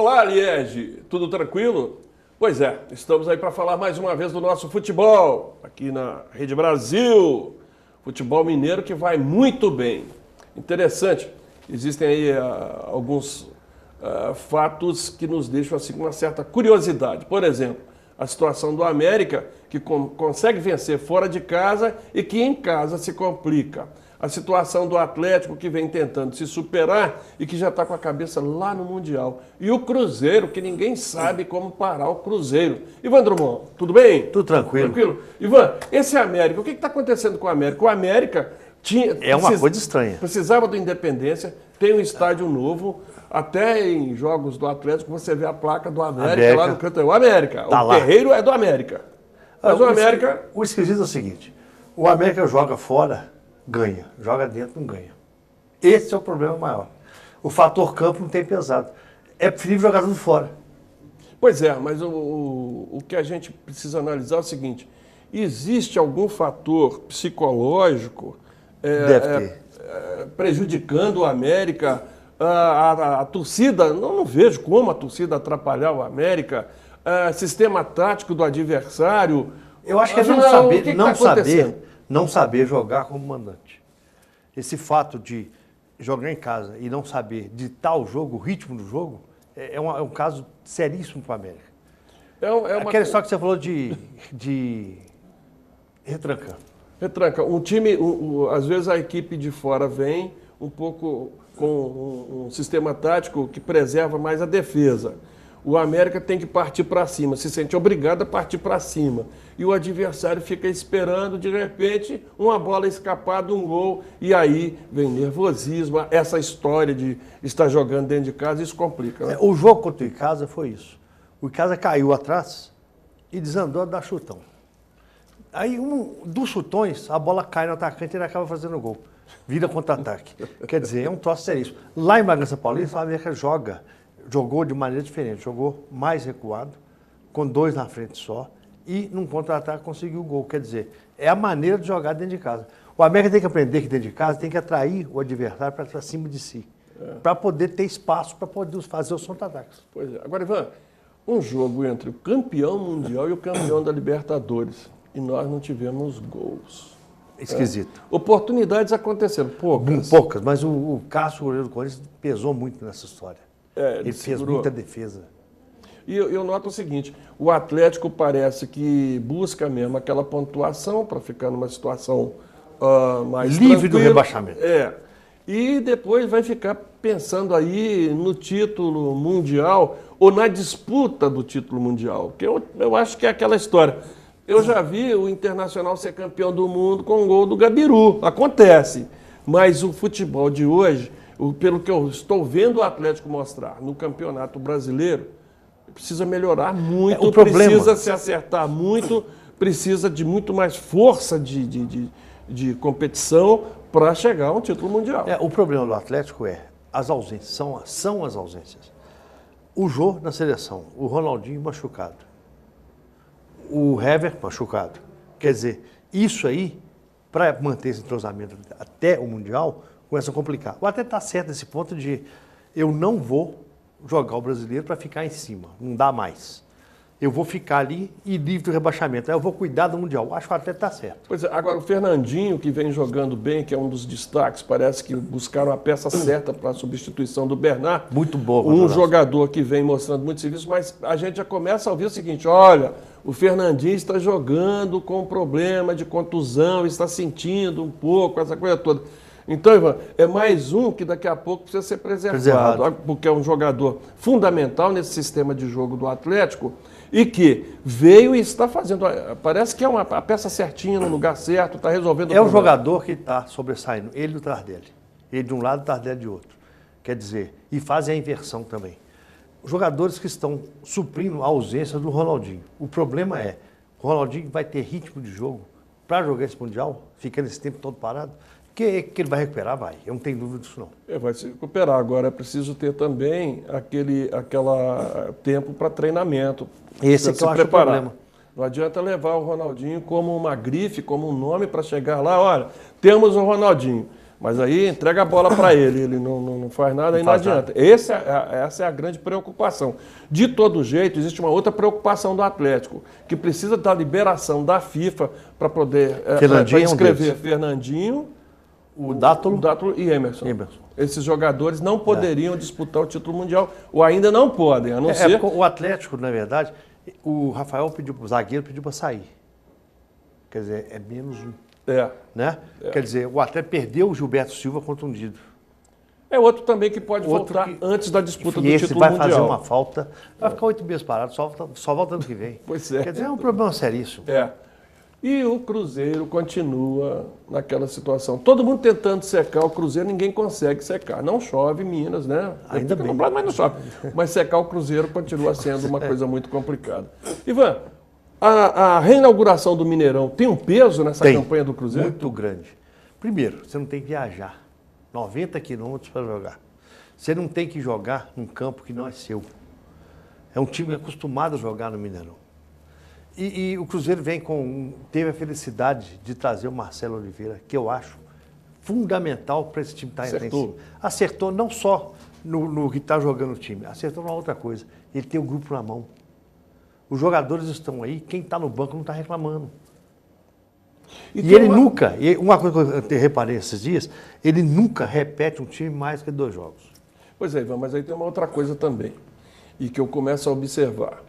Olá, Liege, tudo tranquilo? Pois é, estamos aí para falar mais uma vez do nosso futebol, aqui na Rede Brasil. Futebol mineiro que vai muito bem. Interessante, existem aí alguns fatos que nos deixam assim com uma certa curiosidade. Por exemplo, a situação do América, que consegue vencer fora de casa e que em casa se complica. A situação do Atlético, que vem tentando se superar e que já está com a cabeça lá no Mundial. E o Cruzeiro, que ninguém sabe como parar o Cruzeiro. Ivan Drummond, tudo bem? Tudo tranquilo. Tranquilo? Ivan, esse América, o que está acontecendo com o América? O América coisa estranha. Precisava do Independência, tem um estádio novo. Até em jogos do Atlético você vê a placa do América lá no canto. O América, tá o lá. terreiro é do América. Mas o América... O esquisito é o seguinte, o América joga fora, ganha. Joga dentro, não ganha. Esse é o problema maior. O fator campo não tem pesado. É preferível jogar tudo fora. Pois é, mas o que a gente precisa analisar é o seguinte, existe algum fator psicológico prejudicando o América? A torcida, não vejo como a torcida atrapalhar o América, sistema tático do adversário. Eu acho que é não saber jogar como mandante. Esse fato de jogar em casa e não saber ditar o jogo, o ritmo do jogo, é um caso seríssimo para o América. Aquela história que você falou de retranca. Retranca. Um time, às vezes a equipe de fora vem um pouco com um sistema tático que preserva mais a defesa. O América tem que partir para cima, se sente obrigado a partir para cima. E o adversário fica esperando, de repente, uma bola escapada, um gol, e aí vem nervosismo, essa história de estar jogando dentro de casa, isso complica. Né? O jogo contra o Icasa foi isso. O Icasa caiu atrás e desandou a dar chutão. Aí, dos chutões, a bola cai no atacante e ele acaba fazendo gol. Vira contra-ataque. Quer dizer, é um troço seríssimo. Lá em Bragança Paulista, o América jogou de maneira diferente, jogou mais recuado, com 2 na frente só, e num contra-ataque conseguiu o gol. Quer dizer, é a maneira de jogar dentro de casa. O América tem que aprender que dentro de casa tem que atrair o adversário para cima de si, para poder ter espaço para poder fazer os contra-ataques. Pois é. Agora, Ivan, um jogo entre o campeão mundial e o campeão da Libertadores, e nós não tivemos gols. Esquisito. Oportunidades aconteceram, poucas. Poucas, mas o Cássio, o goleiro do Corinthians, pesou muito nessa história. Ele fez muita defesa. E eu noto o seguinte, o Atlético parece que busca mesmo aquela pontuação para ficar numa situação mais livre tranquila. Do rebaixamento. E depois vai ficar pensando aí no título mundial ou na disputa do título mundial. Que eu acho que é aquela história. Eu já vi o Internacional ser campeão do mundo com um gol do Gabiru. Acontece. Mas o futebol de hoje, pelo que eu estou vendo o Atlético mostrar no Campeonato Brasileiro, precisa melhorar muito, precisa se acertar muito, precisa de muito mais força de competição para chegar a um título mundial. O problema do Atlético as ausências, são as ausências. O Jô na seleção, o Ronaldinho machucado, o Hever machucado. Quer dizer, isso aí, para manter esse entrosamento até o Mundial, começa a complicar. O Atlético está certo nesse ponto de eu não vou jogar o brasileiro para ficar em cima, não dá mais. Eu vou ficar ali e livre do rebaixamento. Eu vou cuidar do Mundial. Acho que o Atlético está certo. Pois é, agora o Fernandinho, que vem jogando bem, que é um dos destaques, parece que buscaram a peça certa para a substituição do Bernard. Muito bom. Um jogador que vem mostrando muito serviço, mas a gente já começa a ouvir o seguinte, olha, o Fernandinho está jogando com problema de contusão, está sentindo um pouco, essa coisa toda. Então, Ivan, é mais um que daqui a pouco precisa ser preservado, porque é um jogador fundamental nesse sistema de jogo do Atlético e que veio e está fazendo, parece que é a peça certinha no lugar certo, está resolvendo o problema. É um jogador que está sobressaindo, ele e o Tardelli. Ele de um lado e o Tardelli de outro. Quer dizer, e fazem a inversão também. Os jogadores que estão suprindo a ausência do Ronaldinho. O problema o Ronaldinho vai ter ritmo de jogo para jogar esse Mundial, ficando esse tempo todo parado. Que ele vai recuperar, vai. Eu não tenho dúvida disso, não. Vai se recuperar. Agora é preciso ter também aquele tempo para treinamento. Esse é que eu acho o problema. Não adianta levar o Ronaldinho como uma grife, como um nome para chegar lá. Olha, temos o Ronaldinho. Mas aí entrega a bola para ele não faz nada, aí não adianta. Essa é a grande preocupação. De todo jeito, existe uma outra preocupação do Atlético, que precisa da liberação da FIFA para poder inscrever Fernandinho, o Dátulo e Emerson. Esses jogadores não poderiam disputar o título mundial, ou ainda não podem, a não ser... O Atlético, na verdade, o Rafael o zagueiro pediu para sair. Quer dizer, é menos um. Né? Quer dizer, o Atlético perdeu o Gilberto Silva contundido. É outro também que pode voltar antes da disputa do título vai mundial. Fazer uma falta, vai ficar 8 meses parado, só volta ano que vem. Pois é. Quer dizer, é um problema seríssimo. E o Cruzeiro continua naquela situação. Todo mundo tentando secar o Cruzeiro, ninguém consegue secar. Não chove em Minas, né? Ainda bem. Nublado, mas não chove. Mas secar o Cruzeiro continua sendo uma coisa muito complicada. Ivan, a reinauguração do Mineirão tem um peso nessa campanha do Cruzeiro? Muito grande. Primeiro, você não tem que viajar 90 quilômetros para jogar. Você não tem que jogar num campo que não é seu. É um time acostumado a jogar no Mineirão. E o Cruzeiro teve a felicidade de trazer o Marcelo Oliveira, que eu acho fundamental para esse time estar em cima. Acertou não só no que está jogando o time, acertou numa outra coisa. Ele tem o grupo na mão. Os jogadores estão aí, quem está no banco não está reclamando. E ele nunca, uma coisa que eu reparei esses dias, ele nunca repete um time mais que 2 jogos. Pois é, Ivan, mas aí tem uma outra coisa também, e que eu começo a observar.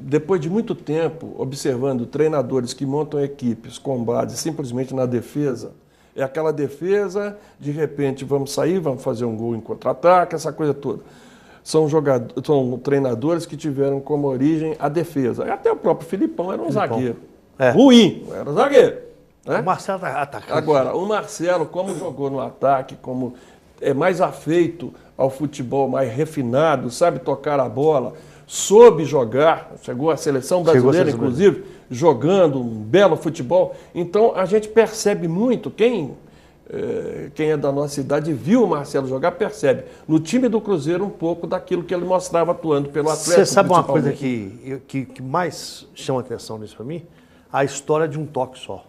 Depois de muito tempo observando treinadores que montam equipes com base simplesmente na defesa, é aquela defesa, de repente vamos sair, vamos fazer um gol em contra-ataque, essa coisa toda. São treinadores que tiveram como origem a defesa. Até o próprio Filipão era um zagueiro. Ruim, era um zagueiro. Né? O Marcelo está atacando. Agora, o Marcelo, como jogou no ataque, como é mais afeito ao futebol mais refinado, sabe tocar a bola, soube jogar, chegou à seleção brasileira, inclusive, jogando um belo futebol. Então, a gente percebe muito, quem é da nossa idade viu o Marcelo jogar, percebe no time do Cruzeiro um pouco daquilo que ele mostrava atuando pelo Atlético. Você sabe uma coisa que mais chama atenção nisso para mim? A história de um toque só.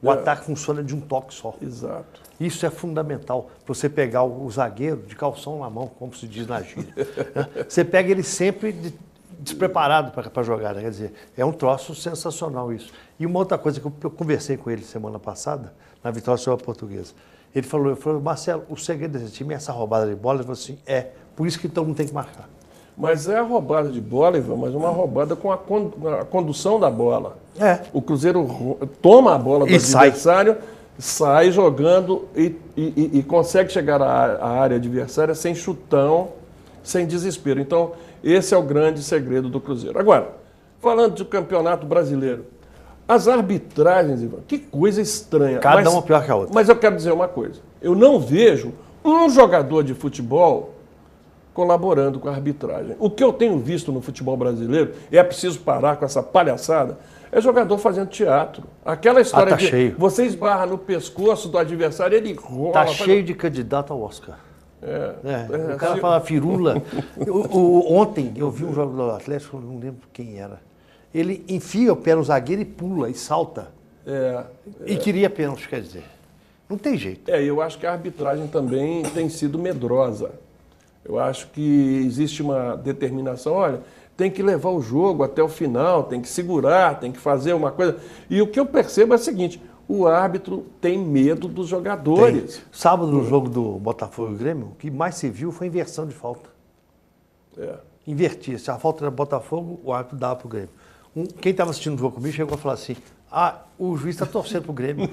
O ataque funciona de um toque só. Exato. Isso é fundamental para você pegar o zagueiro de calção na mão, como se diz na gíria. Você pega ele sempre despreparado para jogar, né? Quer dizer, é um troço sensacional isso. E uma outra coisa que eu conversei com ele semana passada, na vitória sobre a Portuguesa. Ele falou, Marcelo, o segredo desse time é essa roubada de bola. Ele falou assim, por isso que todo mundo tem que marcar. Mas é a roubada de bola, Ivan, mas uma roubada com a condução da bola. O Cruzeiro toma a bola do adversário, sai jogando e consegue chegar à área adversária sem chutão, sem desespero. Então, esse é o grande segredo do Cruzeiro. Agora, falando do Campeonato Brasileiro, as arbitragens, Ivan, que coisa estranha. Cada uma pior que a outra. Mas eu quero dizer uma coisa. Eu não vejo um jogador de futebol colaborando com a arbitragem. O que eu tenho visto no futebol brasileiro, e é preciso parar com essa palhaçada, é jogador fazendo teatro. Aquela história de cheio. Você esbarra no pescoço do adversário, ele rola. Tá cheio de candidato ao Oscar. O cara fala firula. Ontem eu vi um jogo do Atlético, não lembro quem era. Ele enfia o pé no zagueiro e pula e salta. E queria pênalti, quer dizer. Não tem jeito. Eu acho que a arbitragem também tem sido medrosa. Eu acho que existe uma determinação, olha, tem que levar o jogo até o final, tem que segurar, tem que fazer uma coisa. E o que eu percebo é o seguinte, o árbitro tem medo dos jogadores. Tem. Sábado, no jogo do Botafogo e Grêmio, o que mais se viu foi inversão de falta. Invertia. Se a falta era Botafogo, o árbitro dava para o Grêmio. Quem estava assistindo o jogo comigo chegou a falar assim, o juiz está torcendo para o Grêmio.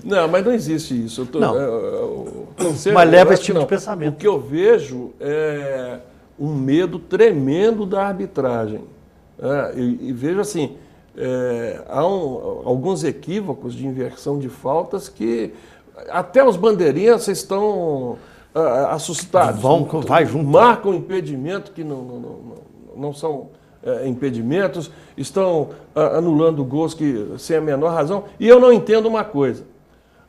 Não, mas não existe isso. Mas leva esse tipo de pensamento. O que eu vejo é um medo tremendo da arbitragem. E vejo assim, há alguns equívocos de inversão de faltas que até os bandeirinhas estão assustados. Vai junto. Marcam impedimento que não são impedimentos, estão anulando gols sem a menor razão. E eu não entendo uma coisa.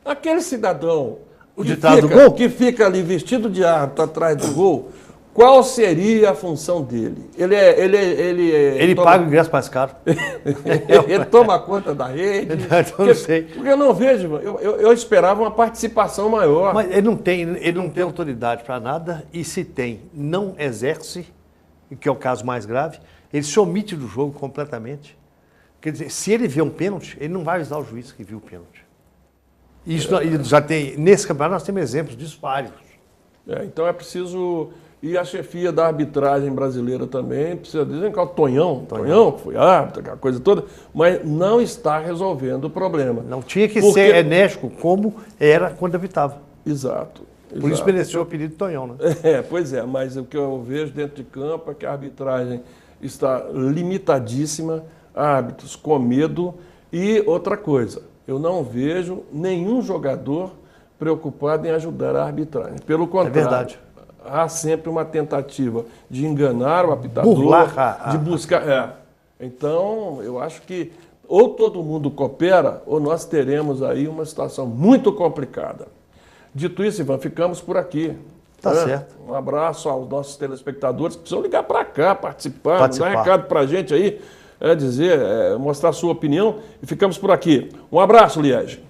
Aquele cidadão do gol? que fica ali vestido de árbitro atrás do gol, Qual seria a função dele? Ele paga o ingresso mais caro. Ele toma conta da rede? Eu não sei. Porque eu não vejo, eu esperava uma participação maior. Mas ele não tem autoridade para nada e se tem, não exerce, que é o caso mais grave, ele se omite do jogo completamente. Quer dizer, se ele vê um pênalti, ele não vai avisar o juiz que viu o pênalti. Isso já tem, nesse campeonato nós temos exemplos disso vários. Então é preciso... E a chefia da arbitragem brasileira também, precisa dizer que é o Tonhão, que foi árbitro, aquela coisa toda, mas não está resolvendo o problema. Não tinha que ser enérgico como era quando habitava. Exato. Por isso mereceu o apelido Tonhão, né? Pois é, mas o que eu vejo dentro de campo é que a arbitragem está limitadíssima, árbitros com medo e outra coisa, eu não vejo nenhum jogador preocupado em ajudar a arbitragem. Pelo contrário. É verdade. Há sempre uma tentativa de enganar o apitador, de buscar... Então, eu acho que ou todo mundo coopera, ou nós teremos aí uma situação muito complicada. Dito isso, Ivan, ficamos por aqui. Tá certo. Um abraço aos nossos telespectadores que precisam ligar para cá, participar, dar recado para a gente aí, mostrar a sua opinião. E ficamos por aqui. Um abraço, Liege.